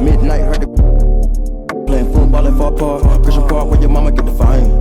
Midnight, heard the playing football at Far Park. Christian Park, where your mama get the fine.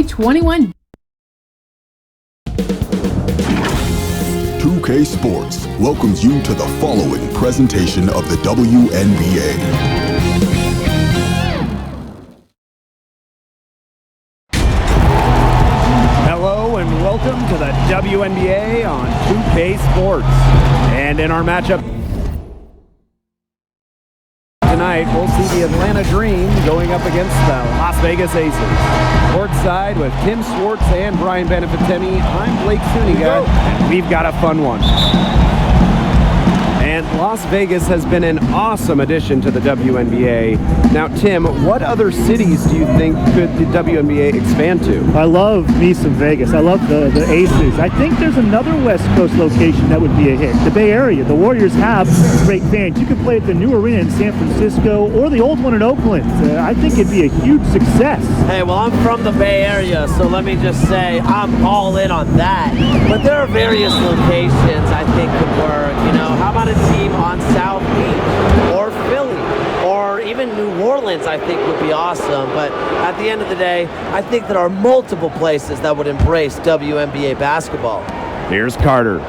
2K21. 2K Sports welcomes you to the following presentation of the WNBA. Hello and welcome to the WNBA on 2K Sports. And in our matchup tonight, we'll see the Atlanta Dream going up against the Las Vegas Aces. Courtside with Tim Swartz and Brian Benefitemi, I'm Blake Suniga, and we've got a fun one. And Las Vegas has been an awesome addition to the WNBA. Now, Tim, what other cities do you think could the WNBA expand to? I love me some Vegas. I love the Aces. I think there's another West Coast location that would be a hit. The Bay Area. The Warriors have great fans. You could play at the new arena in San Francisco or the old one in Oakland. I think it'd be a huge success. Hey, well, I'm from the Bay Area, so let me just say I'm all in on that. But there are various locations I think could work. You know, how about a team on South Beach or Philly or even New Orleans? I think would be awesome. But at the end of the day, I think there are multiple places that would embrace WNBA basketball. Here's Carter.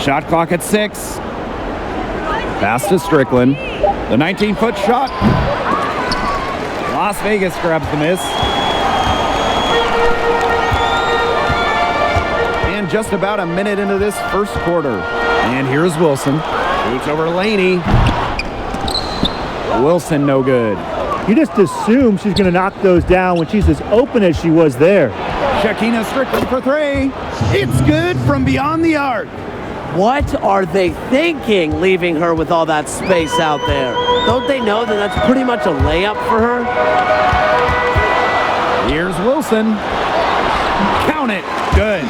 Shot clock at 6. Pass to Strickland. The 19-foot shot. Las Vegas grabs the miss. And just about a minute into this first quarter. And here's Wilson. Shoots over Laney. Wilson no good. You just assume she's going to knock those down when she's as open as she was there. Shakina Strickland for 3. It's good from beyond the arc. What are they thinking, leaving her with all that space out there? Don't they know that that's pretty much a layup for her? Here's Wilson. Count it. Good.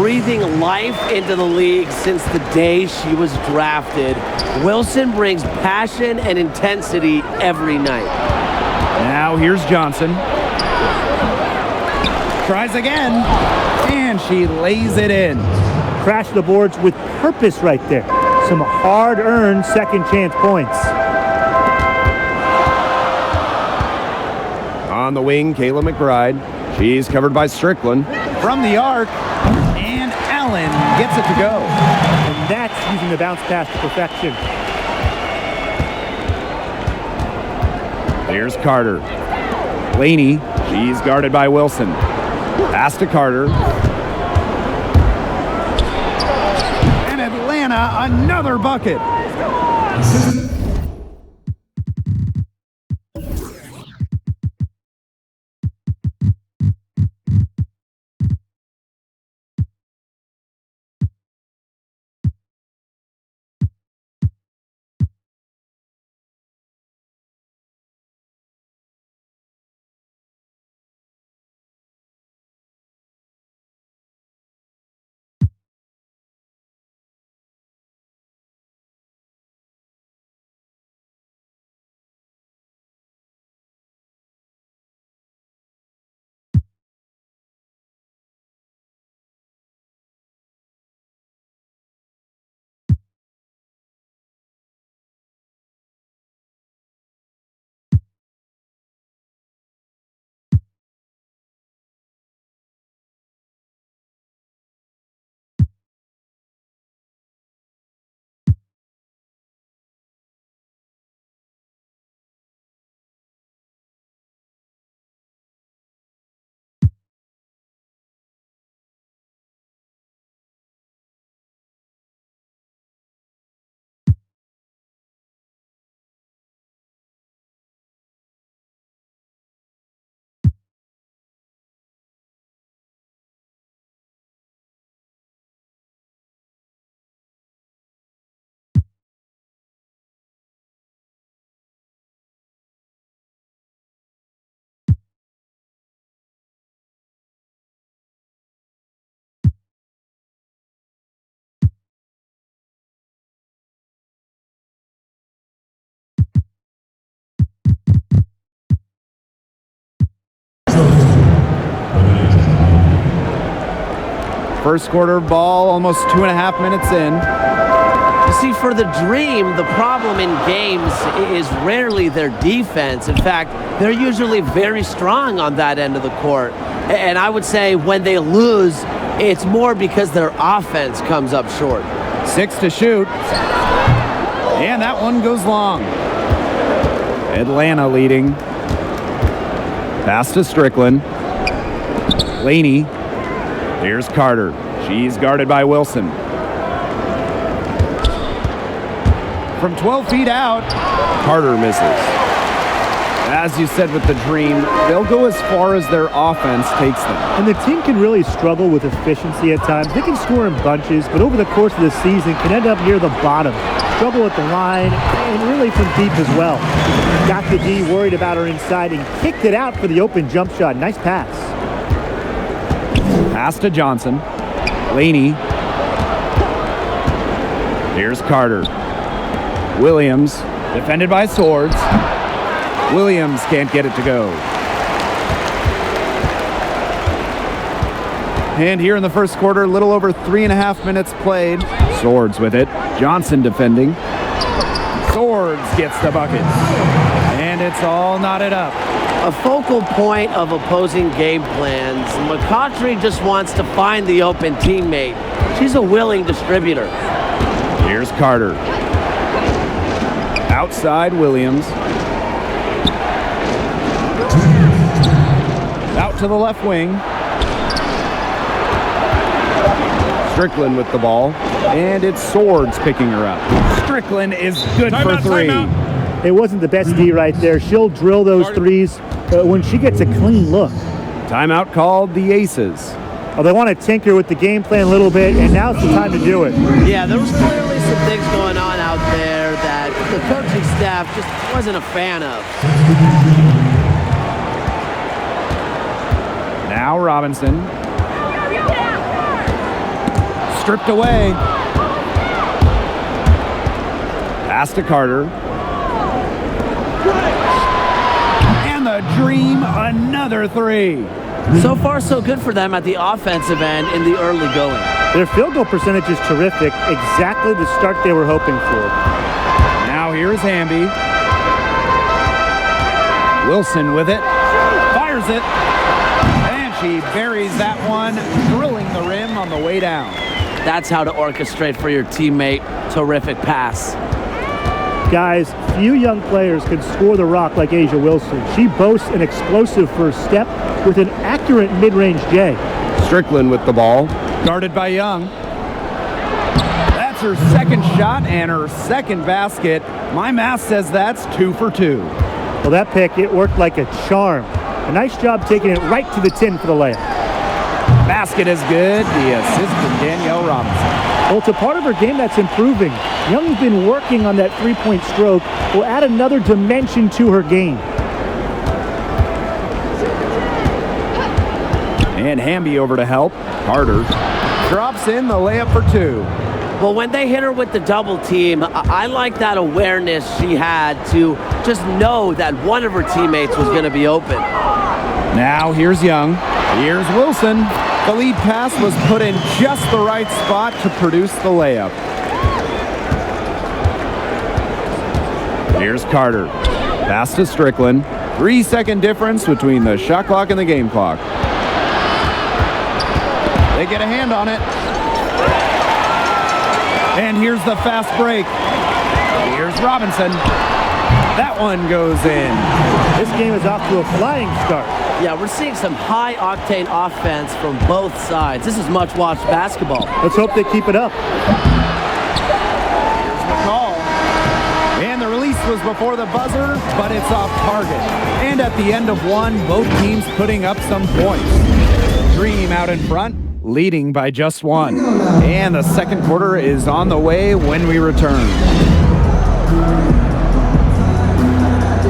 Breathing life into the league since the day she was drafted, Wilson brings passion and intensity every night. Now here's Johnson. Tries again, and she lays it in. Crash the boards with purpose right there. Some hard-earned second chance points. On the wing, Kayla McBride. She's covered by Strickland. From the arc, and Allen gets it to go. And that's using the bounce pass to perfection. Here's Carter. Laney, she's guarded by Wilson. Pass to Carter. And Atlanta, another bucket. First quarter ball, almost 2.5 minutes in. You see, for the Dream, the problem in games is rarely their defense. In fact, they're usually very strong on that end of the court. And I would say when they lose, it's more because their offense comes up short. 6 to shoot. And that one goes long. Atlanta leading. Pass to Strickland. Laney. Here's Carter. She's guarded by Wilson. From 12 feet out, Carter misses. As you said with the Dream, they'll go as far as their offense takes them. And the team can really struggle with efficiency at times. They can score in bunches, but over the course of the season can end up near the bottom. Struggle at the line, and really from deep as well. Got the D worried about her inside and kicked it out for the open jump shot. Nice pass. Pass to Johnson. Laney. Here's Carter. Williams, defended by Swords. Williams can't get it to go. And here in the first quarter, a little over 3.5 minutes played. Swords with it. Johnson defending. Swords gets the bucket. And it's all knotted up. A focal point of opposing game plans. McCautry just wants to find the open teammate. She's a willing distributor. Here's Carter. Outside Williams. Out to the left wing. Strickland with the ball. And it's Swords picking her up. Strickland is good for three. It wasn't the best D right there. She'll drill those threes when she gets a clean look. Timeout called the Aces. Oh, they want to tinker with the game plan a little bit, and now's the time to do it. Yeah, there was clearly some things going on out there that the coaching staff just wasn't a fan of. Now Robinson. Stripped away. Pass to Carter. And the Dream, another three. So far, so good for them at the offensive end in the early going. Their field goal percentage is terrific. Exactly the start they were hoping for. Now here's Hamby. Wilson with it. Fires it. And she buries that one, drilling the rim on the way down. That's how to orchestrate for your teammate. Terrific pass. Guys, few young players can score the rock like A'ja Wilson. She boasts an explosive first step with an accurate mid-range J. Strickland with the ball. Guarded by Young. That's her second shot and her second basket. My math says that's 2 for 2. Well, that pick, it worked like a charm. A nice job taking it right to the tin for the layup. Basket is good. The assist from Danielle Robinson. Well, it's a part of her game that's improving. Young's been working on that three-point stroke. Will add another dimension to her game. And Hamby over to help. Carter drops in the layup for 2. Well, when they hit her with the double team, I like that awareness she had to just know that one of her teammates was going to be open. Now here's Young. Here's Wilson. The lead pass was put in just the right spot to produce the layup. Here's Carter. Pass to Strickland. 3-second difference between the shot clock and the game clock. They get a hand on it. And here's the fast break. Here's Robinson. That one goes in. This game is off to a flying start. Yeah, we're seeing some high-octane offense from both sides. This is much-watched basketball. Let's hope they keep it up. Here's McCall. And the release was before the buzzer, but it's off target. And at the end of one, both teams putting up some points. Dream out in front, leading by just 1. And the second quarter is on the way when we return.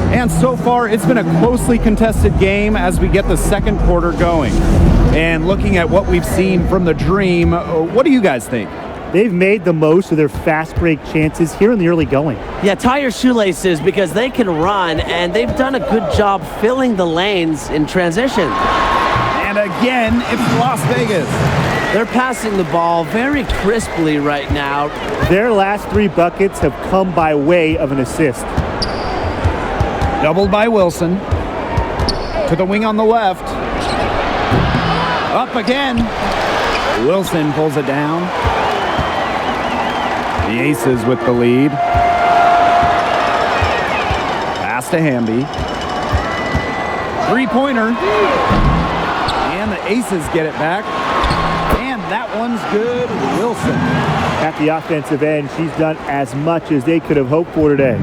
And so far, it's been a closely contested game as we get the second quarter going. And looking at what we've seen from the Dream, what do you guys think? They've made the most of their fast break chances here in the early going. Yeah, tie your shoelaces because they can run, and they've done a good job filling the lanes in transition. And again, it's Las Vegas. They're passing the ball very crisply right now. Their last 3 buckets have come by way of an assist. Doubled by Wilson. To the wing on the left. Up again. Wilson pulls it down. The Aces with the lead. Pass to Hamby. Three-pointer. And the Aces get it back. And that one's good. Wilson. At the offensive end, she's done as much as they could have hoped for today.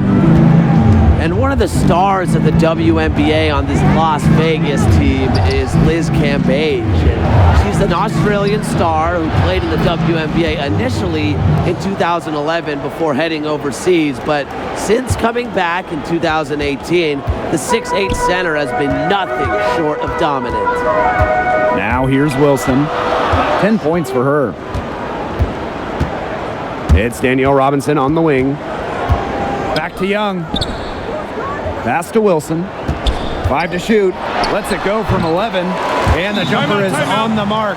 And one of the stars of the WNBA on this Las Vegas team is Liz Cambage. And she's an Australian star who played in the WNBA initially in 2011 before heading overseas. But since coming back in 2018, the 6'8" center has been nothing short of dominant. Now here's Wilson. 10 points for her. It's Danielle Robinson on the wing. Back to Young. Pass to Wilson. 5 to shoot. Lets it go from 11. And the jumper is on the mark.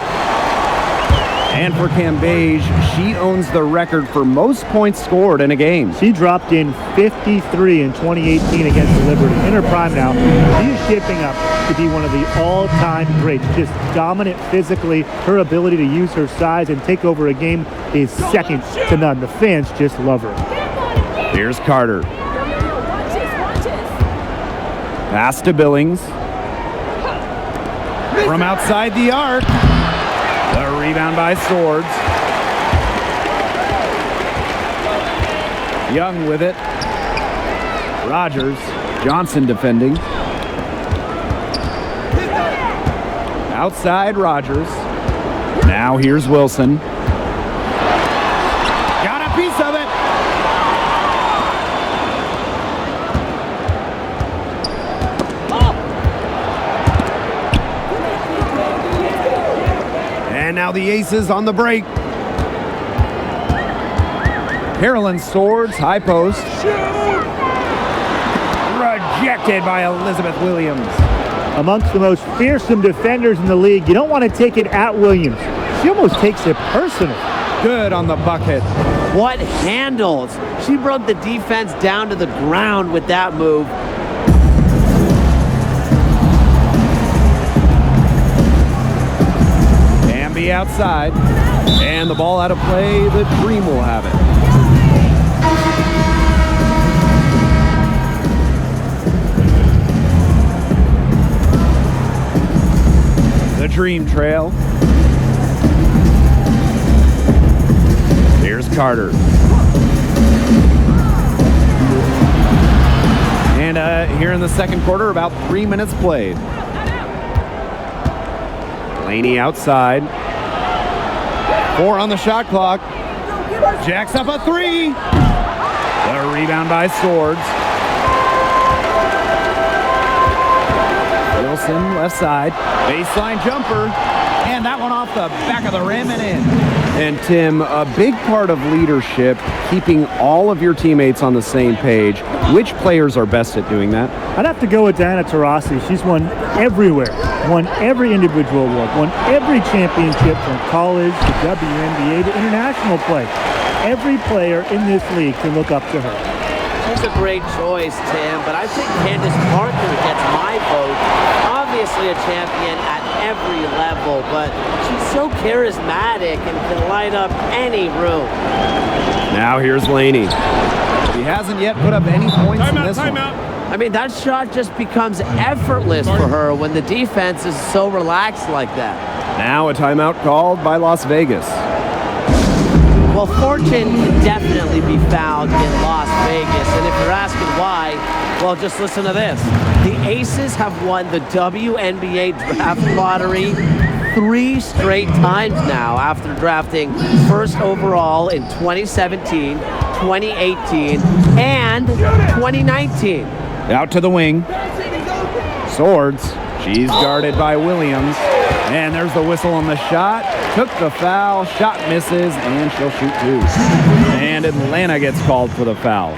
And for Cambage, she owns the record for most points scored in a game. She dropped in 53 in 2018 against Liberty. In her prime now, she is shaping up to be one of the all-time greats. Just dominant physically. Her ability to use her size and take over a game is second to none. The fans just love her. Here's Carter. Pass to Billings. From outside the arc. The rebound by Swords. Young with it. Rogers. Johnson defending. Outside Rogers. Now here's Wilson. Got a piece of it. And now the Aces on the break. Carolyn Swords, high post. Rejected by Elizabeth Williams. Amongst the most fearsome defenders in the league, you don't want to take it at Williams. She almost takes it personal. Good on the bucket. What handles! She broke the defense down to the ground with that move. Hamby outside. And the ball out of play. The Dream will have it. The Dream trail. Here's Carter. And here in the second quarter, about 3 minutes played. Laney outside. 4 on the shot clock. Jacks up a 3. The rebound by Swords. Wilson left side. Baseline jumper. And that one off the back of the rim and in. And Tim, a big part of leadership, keeping all of your teammates on the same page. Which players are best at doing that? I'd have to go with Diana Taurasi. She's won everywhere, won every individual award, won every championship from college to WNBA to international play. Every player in this league can look up to her. She's a great choice, Tim, but I think Candace Parker gets my vote. Obviously a champion at every level, but she's so charismatic and can light up any room. Now here's Laney. He hasn't yet put up any points in this one. I mean, that shot just becomes effortless for her when the defense is so relaxed like that. Now a timeout called by Las Vegas. Well, fortune can definitely be found in Las Vegas, and if you're asking why, well, just listen to this. The Aces have won the WNBA draft lottery 3 straight times now after drafting first overall in 2017, 2018, and 2019. Out to the wing. Swords. She's guarded by Williams. And there's the whistle on the shot. Took the foul. Shot misses. And she'll shoot 2. And Atlanta gets called for the foul.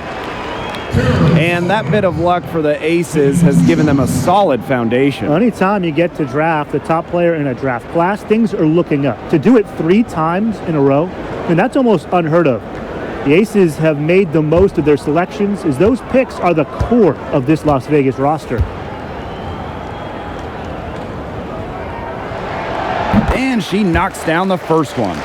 And that bit of luck for the Aces has given them a solid foundation. Anytime you get to draft the top player in a draft class, things are looking up. To do it 3 times in a row, and that's almost unheard of. The Aces have made the most of their selections, as those picks are the core of this Las Vegas roster. And she knocks down the first one.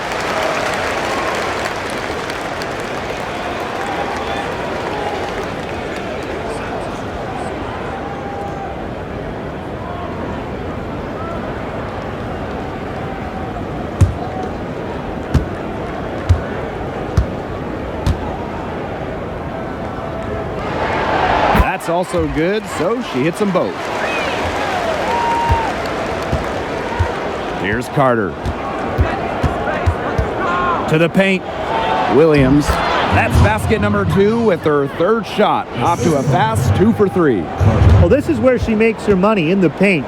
That's also good, so she hits them both. Here's Carter. To the paint. Williams. That's basket number 2 with her 3rd shot. Off to a fast 2 for 3. Well, this is where she makes her money, in the paint.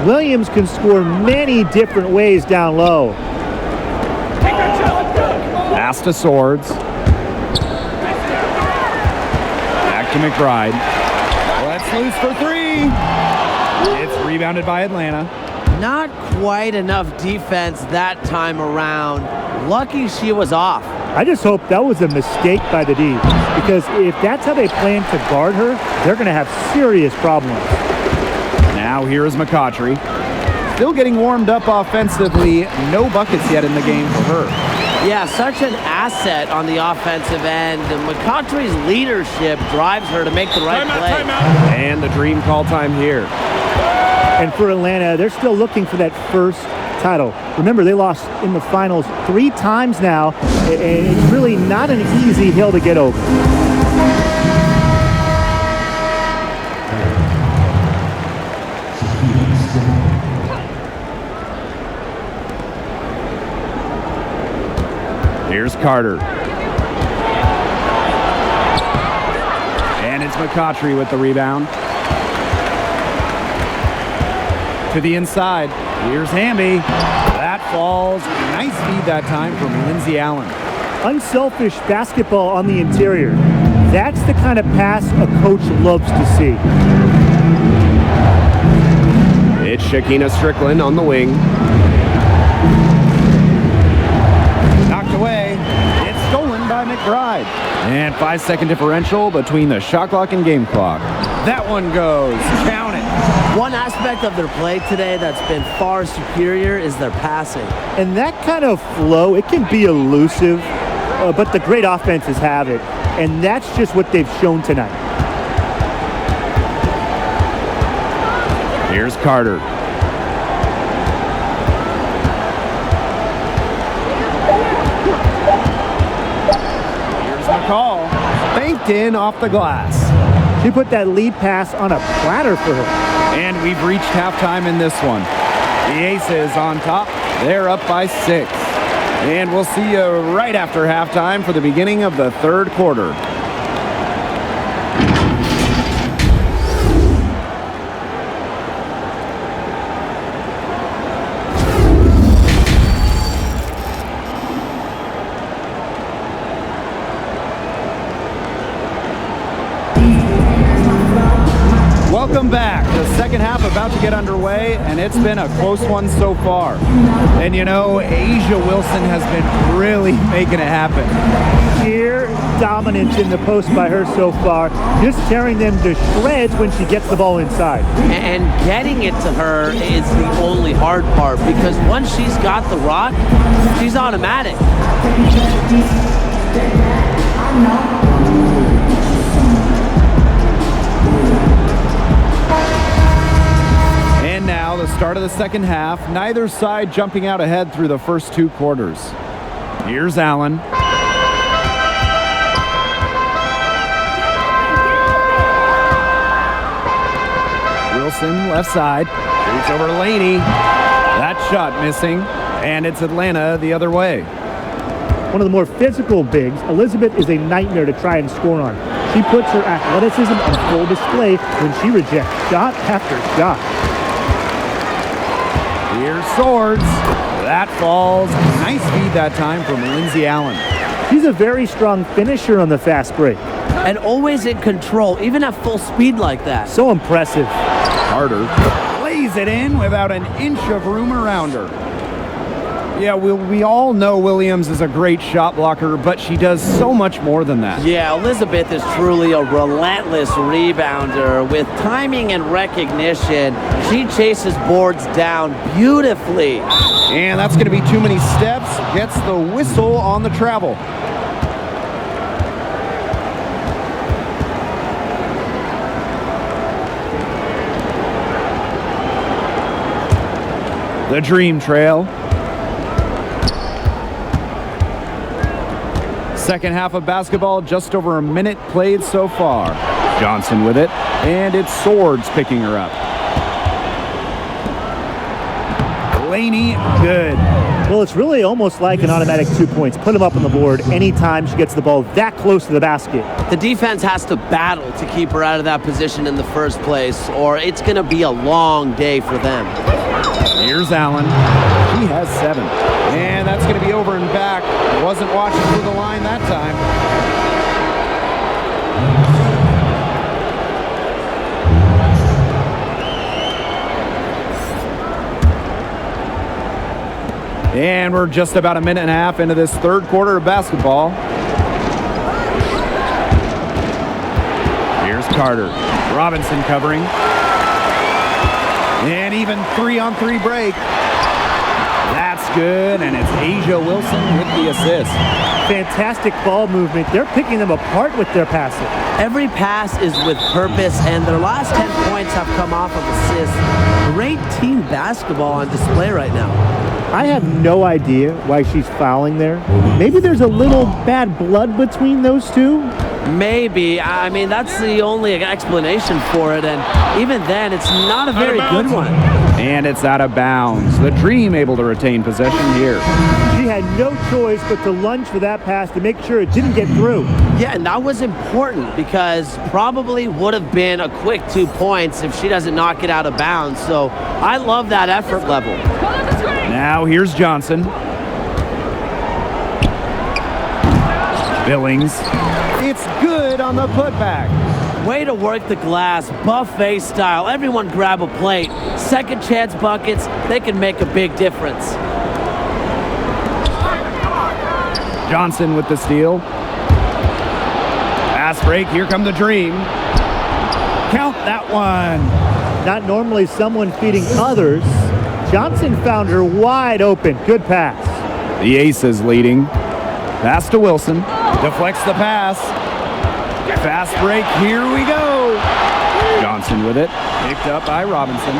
Williams can score many different ways down low. Pass to Swords. Back to McBride. Let's loose for 3. It's rebounded by Atlanta. Not quite enough defense that time around. Lucky she was off. I just hope that was a mistake by the D, because if that's how they plan to guard her, they're going to have serious problems. Now here is McCautry. Still getting warmed up offensively. No buckets yet in the game for her. Yeah, such an asset on the offensive end. McCautry's leadership drives her to make the right play. And the dream call time here. And for Atlanta, they're still looking for that first title. Remember, they lost in the finals 3 times now, and it's really not an easy hill to get over. Here's Carter. And it's McCautry with the rebound. To the inside. Here's Hamby. That falls. Nice feed that time from Lindsay Allen. Unselfish basketball on the interior. That's the kind of pass a coach loves to see. It's Shakina Strickland on the wing. Knocked away. It's stolen by McBride. And 5-second differential between the shot clock and game clock. That one goes. Count it. One aspect of their play today that's been far superior is their passing. And that kind of flow, it can be elusive, but the great offenses have it. And that's just what they've shown tonight. Here's Carter. Here's McCall. Banked in off the glass. She put that lead pass on a platter for her. And we've reached halftime in this one. The Aces on top. They're up by 6. And we'll see you right after halftime for the beginning of the 3rd quarter. Welcome back. The second half about to get underway, and it's been a close one so far. And you know, Asia Wilson has been really making it happen. Sheer dominance in the post by her so far, just tearing them to shreds when she gets the ball inside. And getting it to her is the only hard part, because once she's got the rock, she's automatic. And now the start of the second half, neither side jumping out ahead through the first 2 quarters. Here's Allen. Wilson left side, shoots over to Laney. That shot missing, and it's Atlanta the other way. One of the more physical bigs, Elizabeth is a nightmare to try and score on. She puts her athleticism on full display when she rejects shot after shot. Here's Swords. That falls. Nice feed that time from Lindsay Allen. She's a very strong finisher on the fast break. and always in control, even at full speed like that. So impressive. Carter lays it in without an inch of room around her. Yeah, we all know Williams is a great shot blocker, but she does so much more than that. Yeah, Elizabeth is truly a relentless rebounder. With timing and recognition, she chases boards down beautifully. And that's going to be too many steps. Gets the whistle on the travel. The Dream Trail. Second half of basketball, just over a minute played so far. Johnson with it, and it's Swords picking her up. Laney, good. Well, it's really almost like an automatic 2 points. Put them up on the board anytime she gets the ball that close to the basket. The defense has to battle to keep her out of that position in the first place, or it's going to be a long day for them. Here's Allen. She has 7. And that's going to be over and back. Wasn't watching for the line that time. And we're just about a minute and a half into this third quarter of basketball. Here's Carter. Robinson covering. And even 3-on-3 break. That's good, and it's Asia Wilson with the assist. Fantastic ball movement. They're picking them apart with their passing. Every pass is with purpose, and their last 10 points have come off of assists. Great team basketball on display right now. I have no idea why she's fouling there. Maybe there's a little bad blood between those two. Maybe. I mean, that's the only explanation for it, and even then, it's not a very good one. And it's out of bounds. The Dream able to retain possession here. She had no choice but to lunge for that pass to make sure it didn't get through. Yeah, and that was important because probably would have been a quick 2 points if she doesn't knock it out of bounds. So I love that effort level. Now here's Johnson. Billings. It's good on the putback. Way to work the glass, buffet style. Everyone grab a plate. Second chance buckets, they can make a big difference. Johnson with the steal. Pass break, here come the Dream. Count that one. Not normally someone feeding others. Johnson found her wide open. Good pass. The Aces leading. Pass to Wilson. Deflects the pass. Fast break, here we go. Johnson with it. Picked up by Robinson.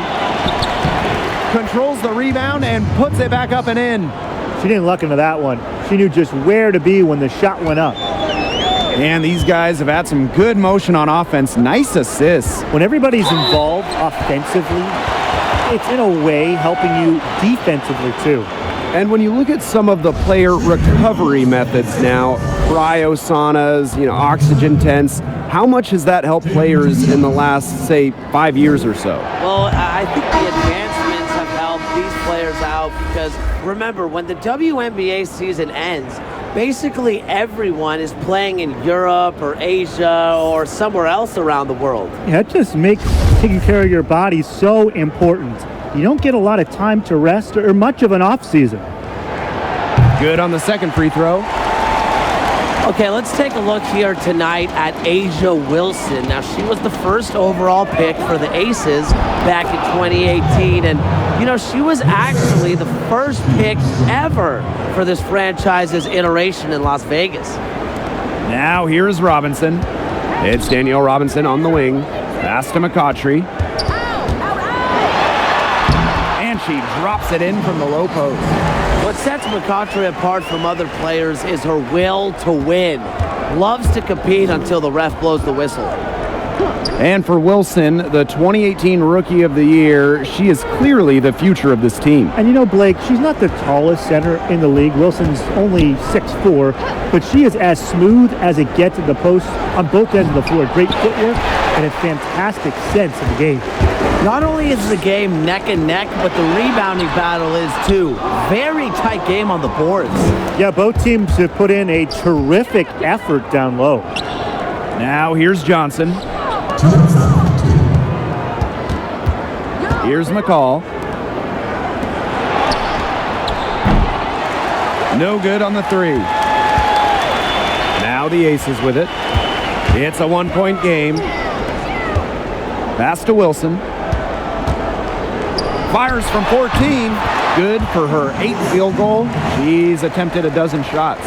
Controls the rebound and puts it back up and in. She didn't luck into that one. She knew just where to be when the shot went up. And these guys have had some good motion on offense. Nice assists. When everybody's involved offensively, it's in a way helping you defensively too. And when you look at some of the player recovery methods now, cryo saunas, oxygen tents, how much has that helped players in the last, say, 5 years or so? Well, I think the advancements have helped these players out because, remember, when the WNBA season ends, basically everyone is playing in Europe or Asia or somewhere else around the world. Yeah, it just makes taking care of your body so important. You don't get a lot of time to rest or much of an off season. Good on the second free throw. Okay, let's take a look here tonight at Asia Wilson. Now, she was the first overall pick for the Aces back in 2018. And, she was actually the first pick ever for this franchise's iteration in Las Vegas. Now here's Robinson. It's Danielle Robinson on the wing. Pass to McCautry. And she drops it in from the low post. What sets McCautry apart from other players is her will to win. Loves to compete until the ref blows the whistle. And for Wilson, the 2018 Rookie of the Year, she is clearly the future of this team. And Blake, she's not the tallest center in the league. Wilson's only 6'4", but she is as smooth as it gets at the post on both ends of the floor. Great footwork and a fantastic sense of the game. Not only is the game neck and neck, but the rebounding battle is too. Very tight game on the boards. Yeah, both teams have put in a terrific effort down low. Now here's Johnson. Here's McCall. No good on the three. Now the Aces with it. It's a one-point game. Pass to Wilson. Fires from 14. Good for her 8th field goal. She's attempted a dozen shots.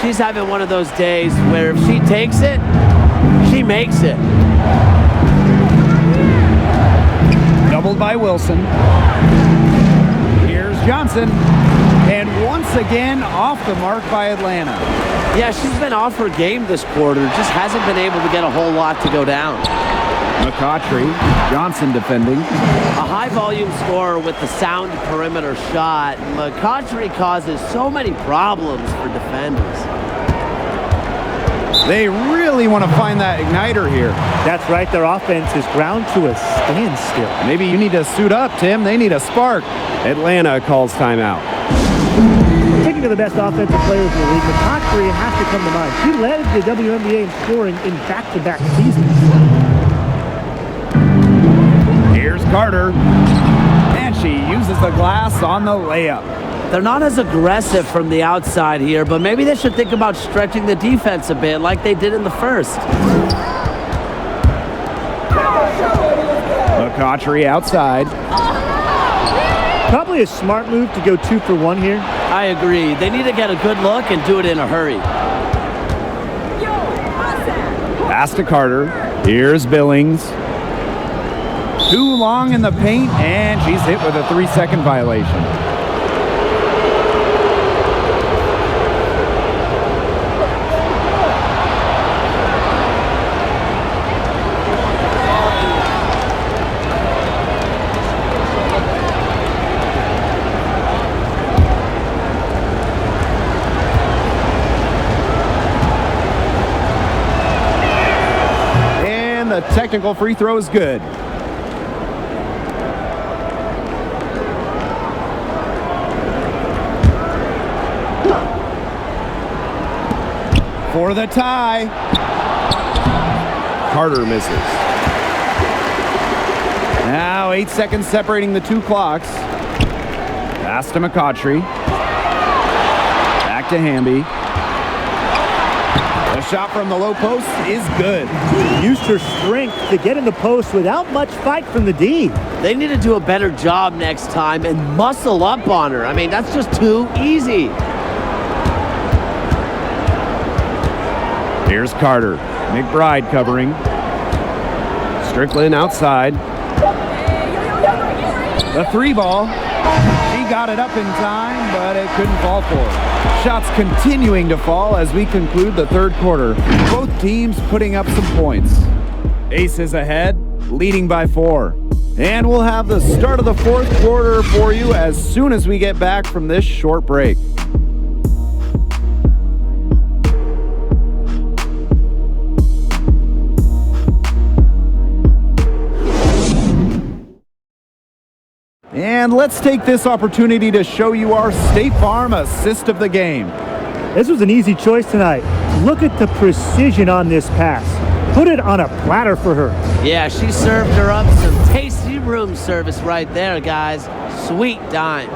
She's having one of those days where if she takes it, she makes it. Doubled by Wilson. Here's Johnson. And once again, off the mark by Atlanta. Yeah, she's been off her game this quarter. Just hasn't been able to get a whole lot to go down. McCautry, Johnson defending. A high-volume scorer with the sound perimeter shot. McCautry causes so many problems for defenders. They really want to find that igniter here. That's right. Their offense is ground to a standstill. Maybe you need to suit up, Tim. They need a spark. Atlanta calls timeout. Taking to the best offensive players in the league, McCautry has to come to mind. She led the WNBA in scoring in back-to-back seasons. Here's Carter. And she uses the glass on the layup. They're not as aggressive from the outside here, but maybe they should think about stretching the defense a bit like they did in the first. McCautry outside. Probably a smart move to go 2 for 1 here. I agree. They need to get a good look and do it in a hurry. Pass to Carter. Here's Billings. Too long in the paint, and she's hit with a 3-second violation. The technical free throw is good. For the tie. Carter misses. Now 8 seconds separating the two clocks. Pass to McCautry. Back to Hamby. The shot from the low post is good. Used her strength to get in the post without much fight from the D. They need to do a better job next time and muscle up on her. I mean, that's just too easy. Here's Carter. McBride covering. Strickland outside. The 3 ball. She got it up in time, but it couldn't fall for her. Shots continuing to fall as we conclude the third quarter. Both teams putting up some points. Aces ahead, leading by 4. And we'll have the start of the fourth quarter for you as soon as we get back from this short break. And let's take this opportunity to show you our State Farm assist of the game. This was an easy choice tonight. Look at the precision on this pass. Put it on a platter for her. Yeah, she served her up some tasty room service right there, guys. Sweet dime.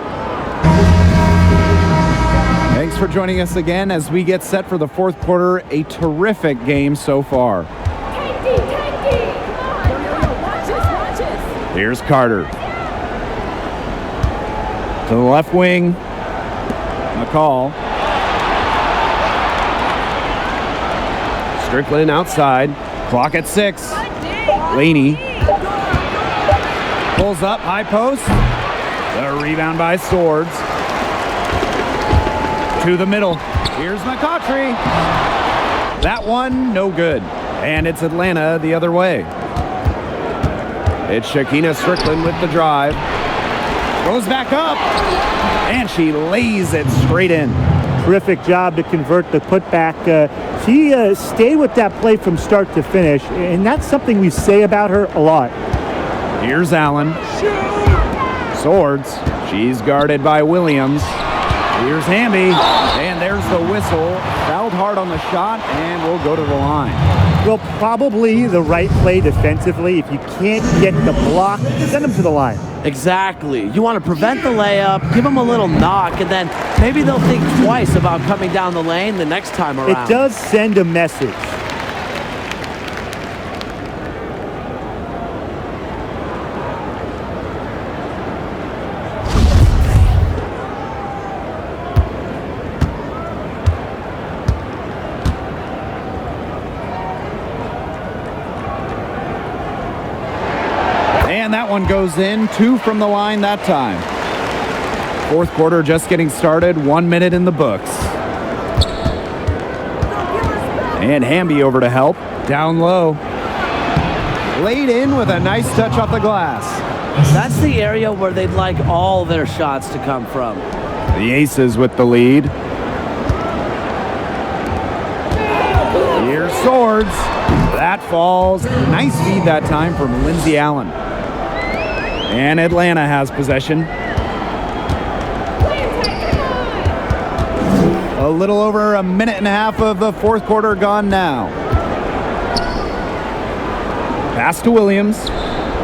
Thanks for joining us again as we get set for the fourth quarter. A terrific game so far. Here's Carter. To the left wing, McCall. Strickland outside. Clock at 6. Laney pulls up, high post. The rebound by Swords. To the middle. Here's McCautry. That one, no good. And it's Atlanta the other way. It's Shekinna Strickland with the drive. Goes back up, and she lays it straight in. Terrific job to convert the putback. She stayed with that play from start to finish, and that's something we say about her a lot. Here's Allen. Swords. She's guarded by Williams. Here's Hamby, and there's the whistle. Fouled hard on the shot, and we'll go to the line. Well, probably the right play defensively. If you can't get the block, send them to the line. Exactly. You want to prevent the layup, give them a little knock, and then maybe they'll think twice about coming down the lane the next time around. It does send a message. And that one goes in. 2 from the line that time. Fourth quarter just getting started. 1 minute in the books. And Hamby over to help. Down low. Laid in with a nice touch off the glass. That's the area where they'd like all their shots to come from. The Aces with the lead. Here's Swords. That falls. Nice feed that time from Lindsey Allen. And Atlanta has possession. A little over a minute and a half of the fourth quarter gone now. Pass to Williams.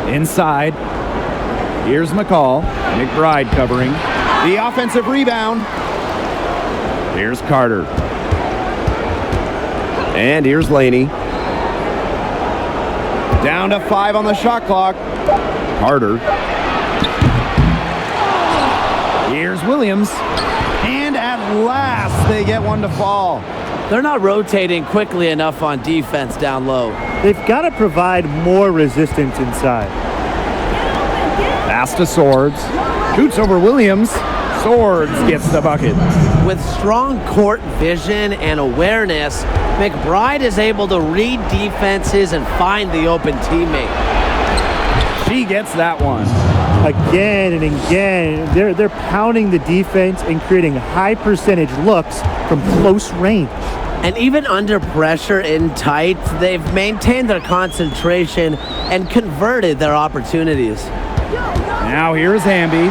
Inside. Here's McCall. McBride covering. The offensive rebound. Here's Carter. And here's Laney. Down to 5 on the shot clock. Carter. Here's Williams. And at last, they get one to fall. They're not rotating quickly enough on defense down low. They've got to provide more resistance inside. Pass to Swords. Shoots over Williams. Swords gets the bucket. With strong court vision and awareness, McBride is able to read defenses and find the open teammate. She gets that one. Again and again, they're pounding the defense and creating high percentage looks from close range. And even under pressure in tight, they've maintained their concentration and converted their opportunities. Now here's Hamby.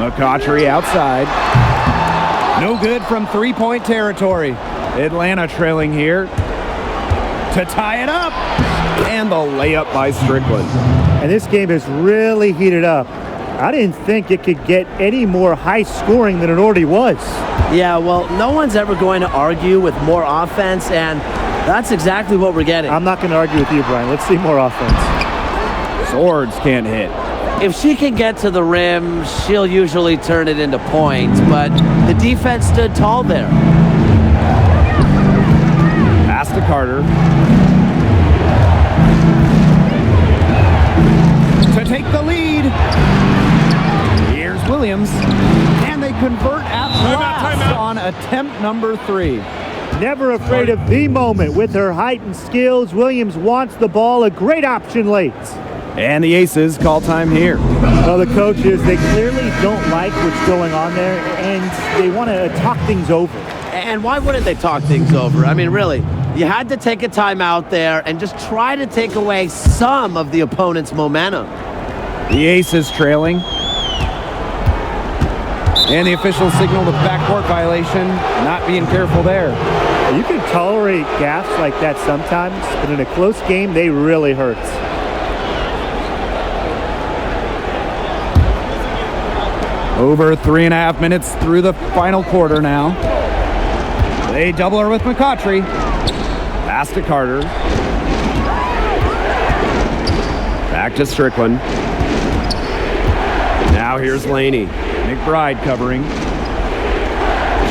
McCautry outside. No good from three-point territory. Atlanta trailing here to tie it up. And the layup by Strickland. And this game has really heated up. I didn't think it could get any more high scoring than it already was. Yeah, well, no one's ever going to argue with more offense, and that's exactly what we're getting. I'm not going to argue with you, Brian. Let's see more offense. Swords can't hit. If she can get to the rim, she'll usually turn it into points, but the defense stood tall there. Pass to Carter. To take the lead. Here's Williams. And they convert at last on attempt number 3. Never afraid of the moment. With her height and skills, Williams wants the ball, a great option late. And the Aces call time here. Well, the coaches, they clearly don't like what's going on there, and they want to talk things over. And why wouldn't they talk things over? I mean, really, you had to take a time out there and just try to take away some of the opponent's momentum. The Aces trailing. And the official signaled a backcourt violation, not being careful there. You can tolerate gaffes like that sometimes, but in a close game, they really hurt. Over 3.5 minutes through the final quarter now. They double her with McCautry. Pass to Carter. Back to Strickland. Now here's Laney. McBride covering.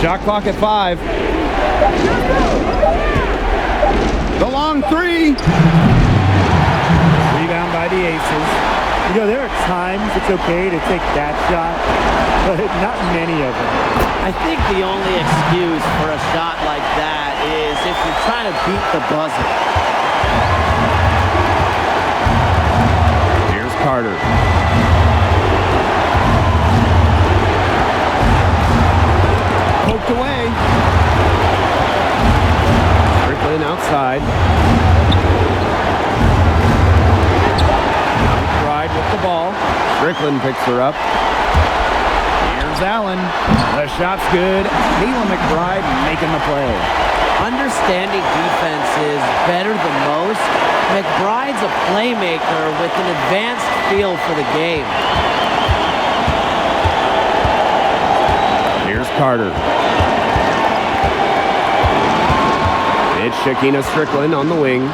Shot clock at 5. The long 3. Rebound by the Aces. You know, there are times it's okay to take that shot, but not many of them. I think the only excuse for a shot like that is if you're trying to beat the buzzer. Here's Carter. Poked away. Strickland outside. McBride with the ball. Strickland picks her up. Here's Here's Allen. The shot's good. Kayla McBride making the play. Understanding defense is better than most. McBride's a playmaker with an advanced feel for the game. Here's Carter. It's Shakina Strickland on the wing.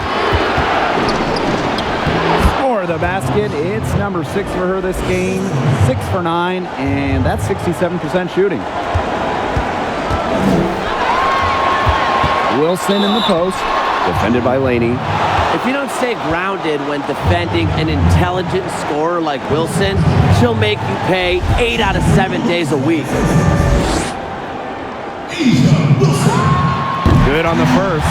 Score the basket. It's number 6 for her this game. 6 for 9, and that's 67% shooting. Wilson in the post, defended by Laney. If you don't stay grounded when defending an intelligent scorer like Wilson, she'll make you pay 8 out of 7 days a week. Good on the first,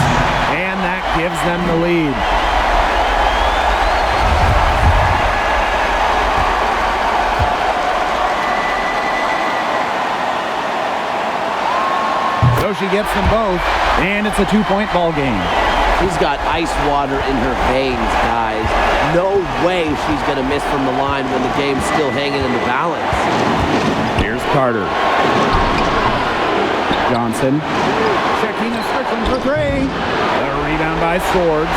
and that gives them the lead. So she gets them both, and it's a 2-point ball game. She's got ice water in her veins, guys. No way she's going to miss from the line when the game's still hanging in the balance. Here's Carter. Johnson. Shakina Strickland for 3. A rebound by Swords.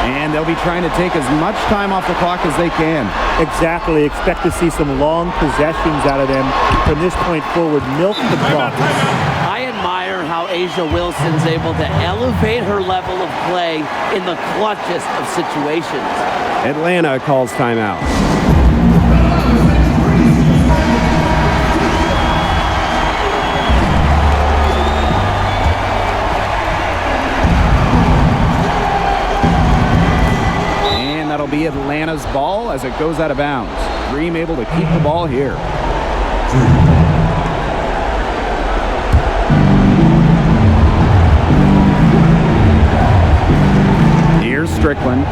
And they'll be trying to take as much time off the clock as they can. Exactly. Expect to see some long possessions out of them from this point forward. Milk the clock. I admire how Asia Wilson's able to elevate her level of play in the clutchest of situations. Atlanta calls timeout. That'll be Atlanta's ball as it goes out of bounds. Dream able to keep the ball here. Here's Strickland.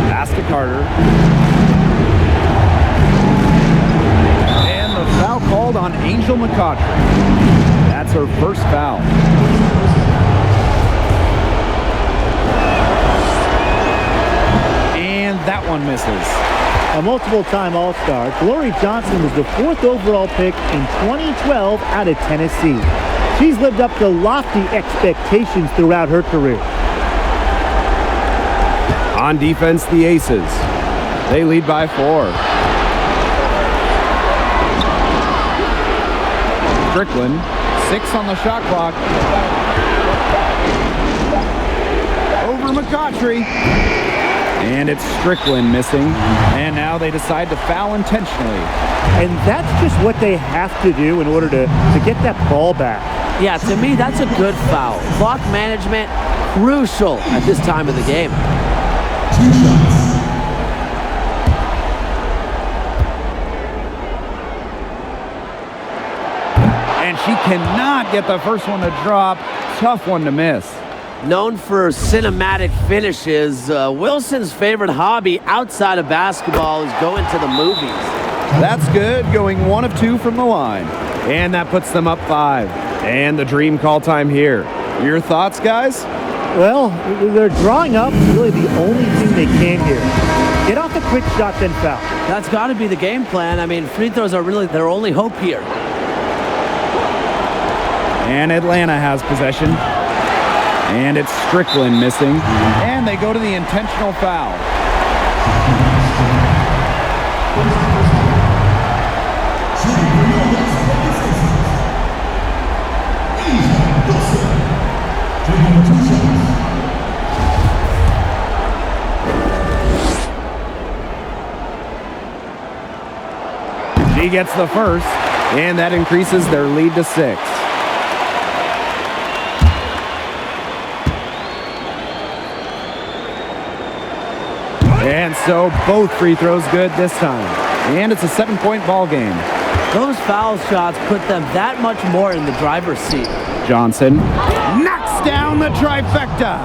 Pass to Carter. And the foul called on Angel McCautry. That's her first foul. And that one misses. A multiple-time All-Star, Glory Johnson was the 4th overall pick in 2012 out of Tennessee. She's lived up to lofty expectations throughout her career. On defense, the Aces. They lead by 4. Strickland, 6 on the shot clock. Over McCautry. And it's Strickland missing. And now they decide to foul intentionally. And that's just what they have to do in order to get that ball back. Yeah, to me, that's a good foul. Clock management, crucial at this time of the game. 2 shots. And she cannot get the first one to drop. Tough one to miss. Known for cinematic finishes, Wilson's favorite hobby outside of basketball is going to the movies. That's good, going 1 of 2 from the line. And that puts them up 5. And the Dream call time here. Your thoughts, guys? Well, they're drawing up really the only thing they can here. Get off a quick shot, then foul. That's got to be the game plan. I mean, free throws are really their only hope here. And Atlanta has possession. And it's Strickland missing. And they go to the intentional foul. She gets the first, and that increases their lead to 6. And so both free throws good this time. And it's a 7-point ball game. Those foul shots put them that much more in the driver's seat. Johnson knocks down the trifecta.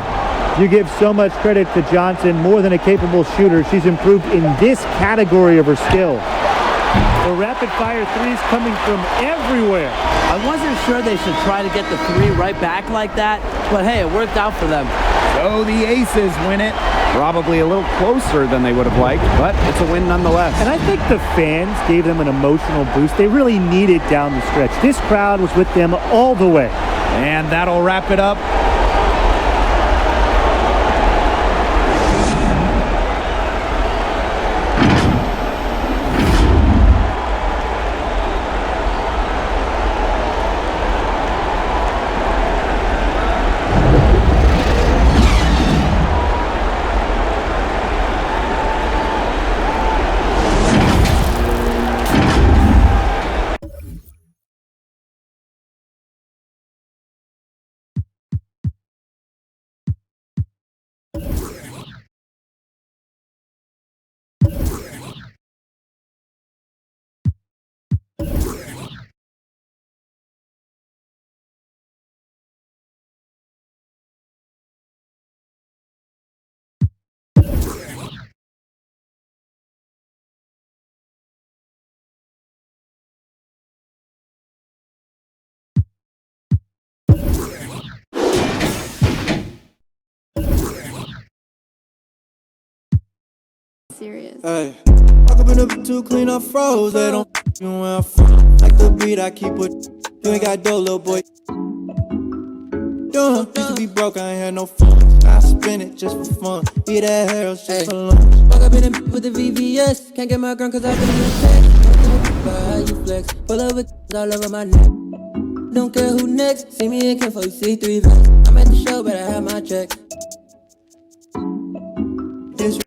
You give so much credit to Johnson, more than a capable shooter. She's improved in this category of her skill. The rapid-fire threes coming from everywhere. I wasn't sure they should try to get the three right back like that, but hey, it worked out for them. So the Aces win it. Probably a little closer than they would have liked, but it's a win nonetheless. And I think the fans gave them an emotional boost they really needed down the stretch. This crowd was with them all the way. And that'll wrap it up. Serious. Hey, walk up in the bit too clean, I froze. They don't you when I from. Like the beat I keep with. You ain't got dough, little boy. Dumb, used to be broke, I ain't had no fun. I spend it just for fun. Eat that hair, shit for lunch. Walk up in the with the VVS. Can't get my gun cause I been in the text. But how you flex? Pull up with all over my neck. Don't care who next. See me in Ken for C3 vest. I'm at the show, but I have my check. This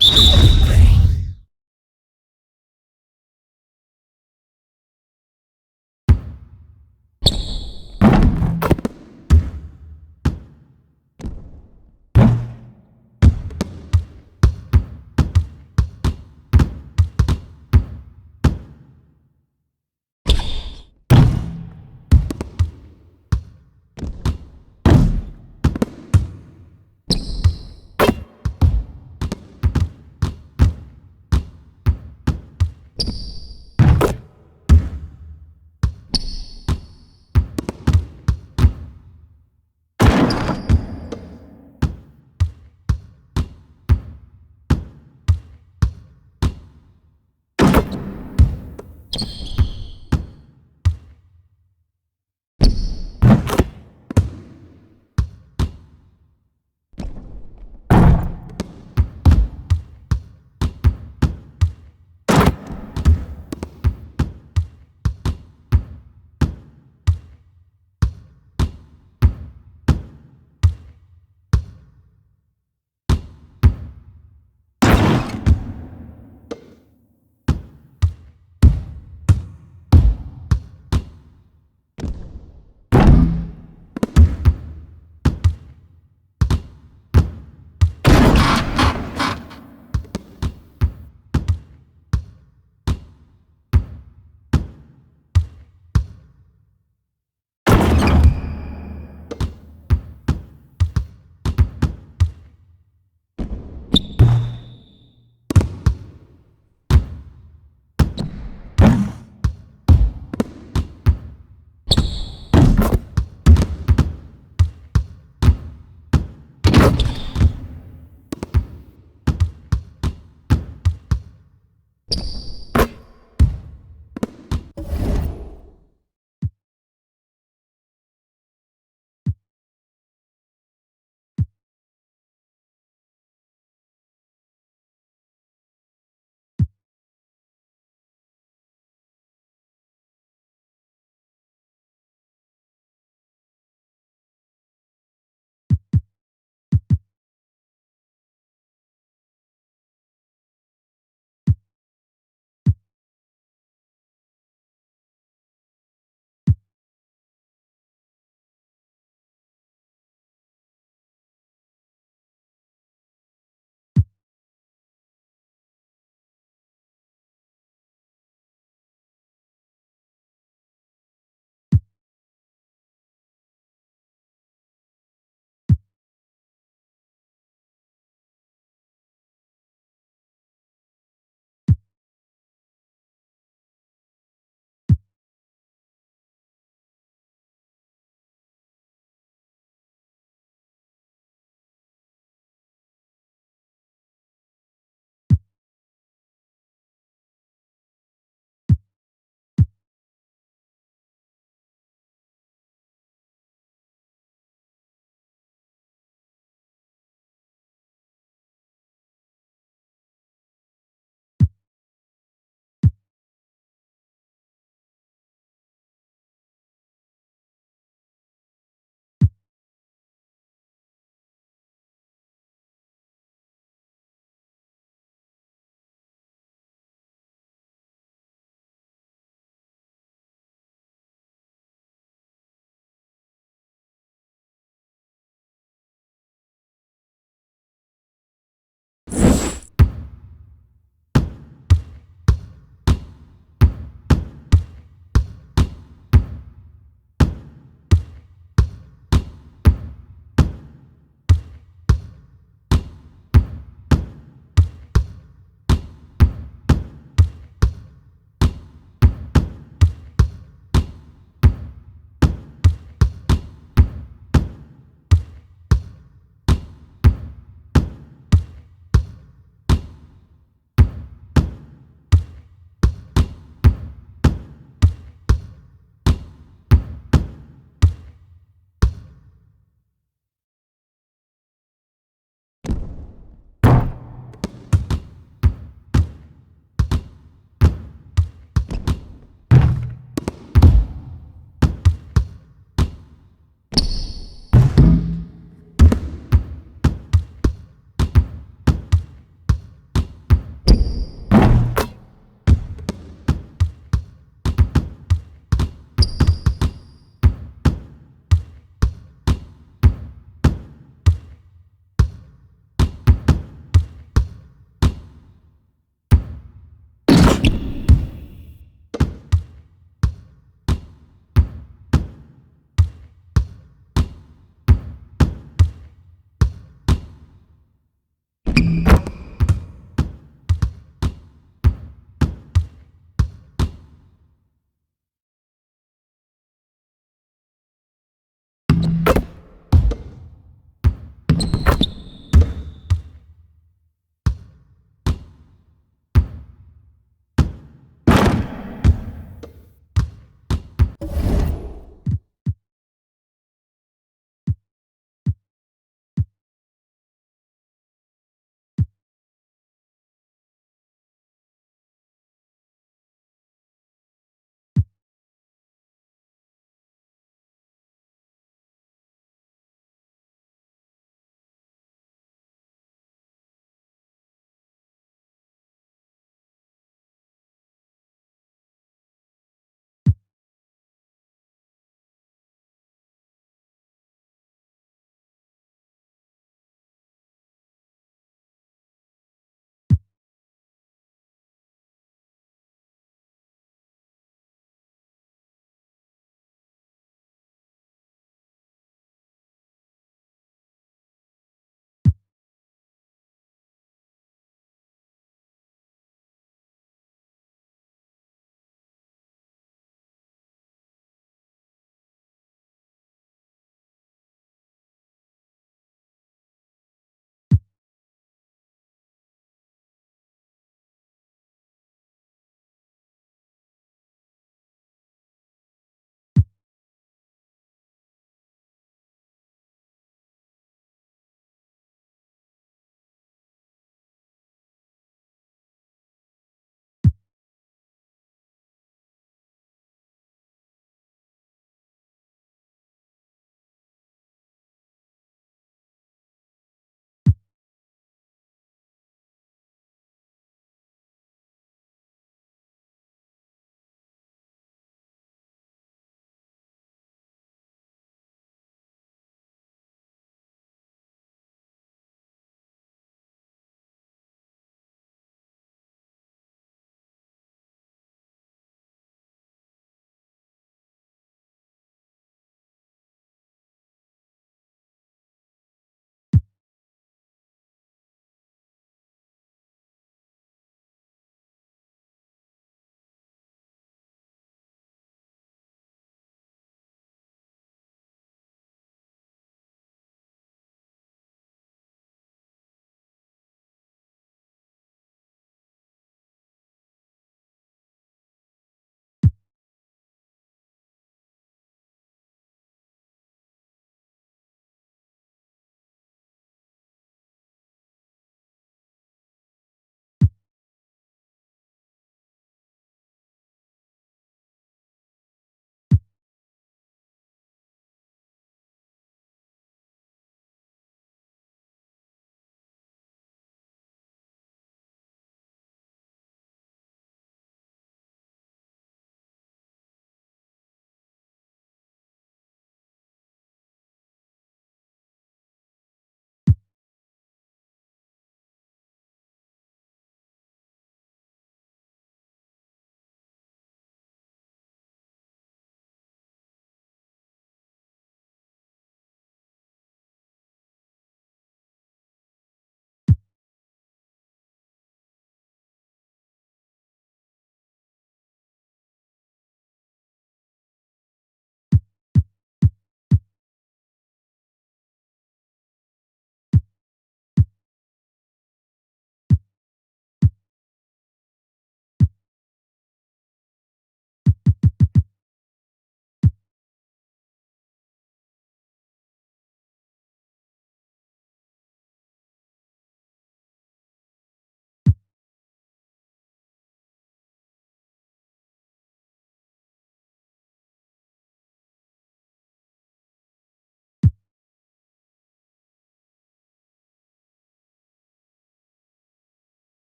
Thank you.